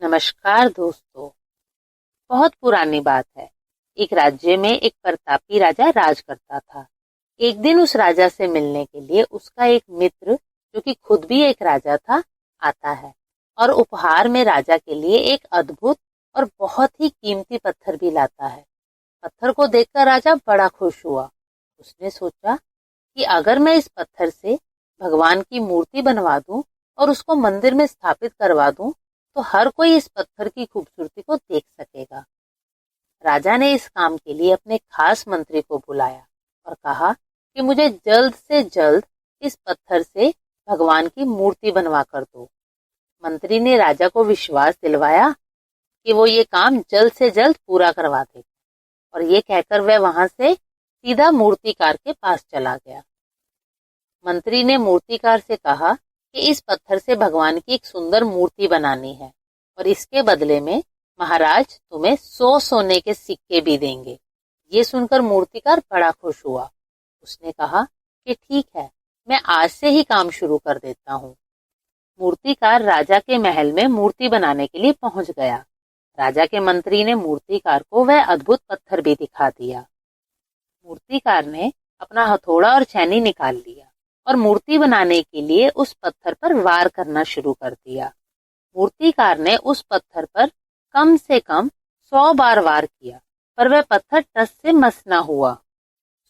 नमस्कार दोस्तों। बहुत पुरानी बात है। एक राज्य में एक प्रतापी राजा राज करता था। एक दिन उस राजा से मिलने के लिए उसका एक मित्र, जो कि खुद भी एक राजा था, आता है और उपहार में राजा के लिए एक अद्भुत और बहुत ही कीमती पत्थर भी लाता है। पत्थर को देखकर राजा बड़ा खुश हुआ। उसने सोचा कि अगर मैं इस पत्थर से भगवान की मूर्ति बनवा दूं और उसको मंदिर में स्थापित करवा दूं, तो हर कोई इस पत्थर की खूबसूरती को देख सकेगा। राजा ने इस काम के लिए अपने खास मंत्री को बुलाया और कहा कि मुझे जल्द से जल्द इस पत्थर से भगवान की मूर्ति बनवा कर दो। मंत्री ने राजा को विश्वास दिलवाया कि वो ये काम जल्द से जल्द पूरा करवा देगा, और ये कहकर वह वहां से सीधा मूर्तिकार के पास चला गया। मंत्री ने मूर्तिकार से कहा कि इस पत्थर से भगवान की एक सुंदर मूर्ति बनानी है और इसके बदले में महाराज तुम्हें 100 सोने के सिक्के भी देंगे। ये सुनकर मूर्तिकार बड़ा खुश हुआ। उसने कहा कि ठीक है, मैं आज से ही काम शुरू कर देता हूँ। मूर्तिकार राजा के महल में मूर्ति बनाने के लिए पहुंच गया। राजा के मंत्री ने मूर्तिकार को वह अद्भुत पत्थर भी दिखा दिया। मूर्तिकार ने अपना हथौड़ा और छेनी निकाल लिया और मूर्ति बनाने के लिए उस पत्थर पर वार करना शुरू कर दिया। मूर्तिकार ने उस पत्थर पर कम से कम 100 बार वार किया, पर वह पत्थर टस से मस न हुआ।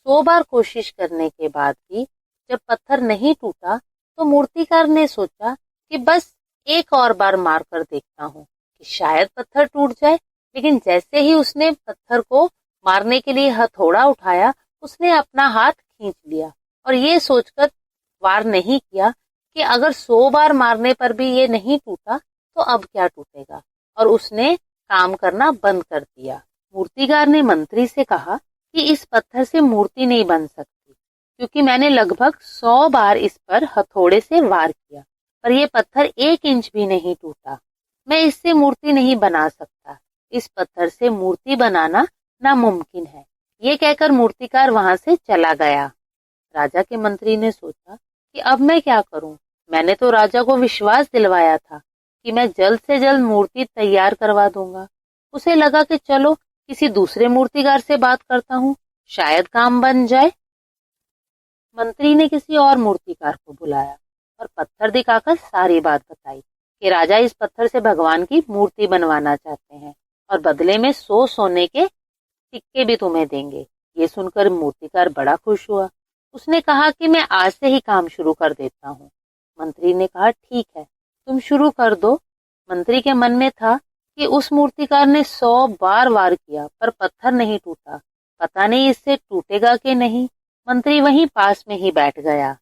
100 बार कोशिश करने के बाद भी जब पत्थर नहीं टूटा, तो मूर्तिकार ने सोचा कि बस एक और बार मार कर देखता हूँ कि शायद पत्थर टूट जाए। लेकिन जैसे ही उसने पत्थर को मारने के लिए हथौड़ा उठाया, उसने अपना हाथ खींच लिया और ये सोचकर वार नहीं किया कि अगर 100 बार मारने पर भी ये नहीं टूटा तो अब क्या टूटेगा, और उसने काम करना बंद कर दिया। मूर्तिकार ने मंत्री से कहा कि इस पत्थर से मूर्ति नहीं बन सकती, क्योंकि मैंने लगभग 100 बार इस पर हथौड़े से वार किया, पर यह पत्थर 1 इंच भी नहीं टूटा। मैं इससे मूर्ति नहीं बना सकता। इस पत्थर से मूर्ति बनाना नामुमकिन है। ये कहकर मूर्तिकार वहां से चला गया। राजा के मंत्री ने सोचा कि अब मैं क्या करूं? मैंने तो राजा को विश्वास दिलवाया था कि मैं जल्द से जल्द मूर्ति तैयार करवा दूंगा। उसे लगा कि चलो किसी दूसरे मूर्तिकार से बात करता हूँ, शायद काम बन जाए। मंत्री ने किसी और मूर्तिकार को बुलाया और पत्थर दिखाकर सारी बात बताई कि राजा इस पत्थर से भगवान की मूर्ति बनवाना चाहते हैं और बदले में 100 सोने के सिक्के भी तुम्हें देंगे। ये सुनकर मूर्तिकार बड़ा खुश हुआ। उसने कहा कि मैं आज से ही काम शुरू कर देता हूँ। मंत्री ने कहा ठीक है, तुम शुरू कर दो। मंत्री के मन में था कि उस मूर्तिकार ने 100 बार वार किया, पर पत्थर नहीं टूटा। पता नहीं इससे टूटेगा कि नहीं। मंत्री वहीं पास में ही बैठ गया।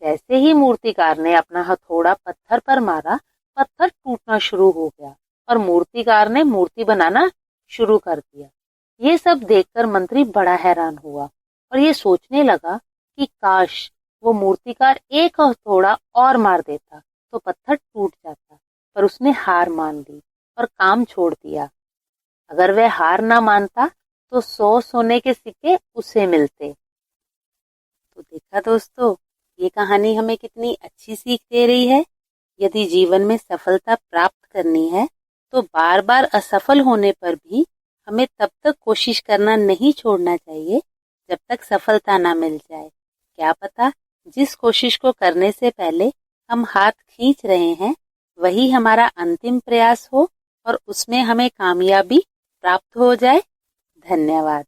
जैसे ही मूर्तिकार ने अपना हथौड़ा पत्थर पर मारा, पत्थर टूटना शुरू हो गया और मूर्तिकार ने मूर्ति बनाना शुरू कर दिया। ये सब देखकर मंत्री बड़ा हैरान हुआ और ये सोचने लगा कि काश वो मूर्तिकार एक हथौड़ा और मार देता तो पत्थर टूट जाता, पर उसने हार मान ली और काम छोड़ दिया। अगर वह हार ना मानता तो 100 सोने के सिक्के उसे मिलते। तो देखा दोस्तों, ये कहानी हमें कितनी अच्छी सीख दे रही है। यदि जीवन में सफलता प्राप्त करनी है तो बार बार असफल होने पर भी हमें तब तक कोशिश करना नहीं छोड़ना चाहिए जब तक सफलता ना मिल जाए। क्या पता जिस कोशिश को करने से पहले हम हाथ खींच रहे हैं वही हमारा अंतिम प्रयास हो और उसमें हमें कामयाबी प्राप्त हो जाए। धन्यवाद।